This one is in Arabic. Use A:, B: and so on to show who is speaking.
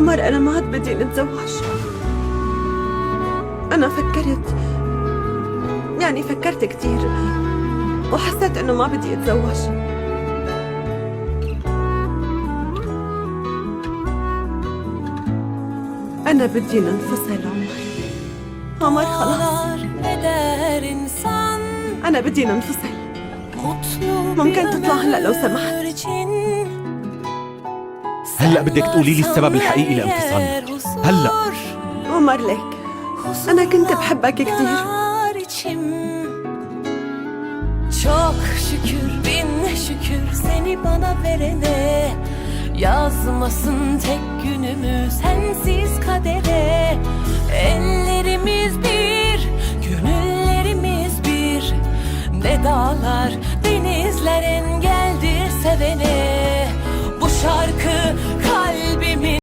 A: عمر أنا ما عاد بدي نتزوج. أنا فكرت كتير وحسيت إنه ما بدي أتزوج. أنا بدي ننفصل عمر خلاص. أنا بدي ننفصل. ممكن تطلع هلأ لو سمحت؟
B: هلأ بدك تقولي لي السبب الحقيقي لانفصالنا هلأ.
A: عمر ليك أنا كنت بحبك كتير.
C: Çok şükür, bin şükür seni bana verene. Yazmasın tek günümü sensiz kadere. Ellerimiz bir, gönüllerimiz bir. Ne dağlar, denizler engeldir sevene. Bu şarkı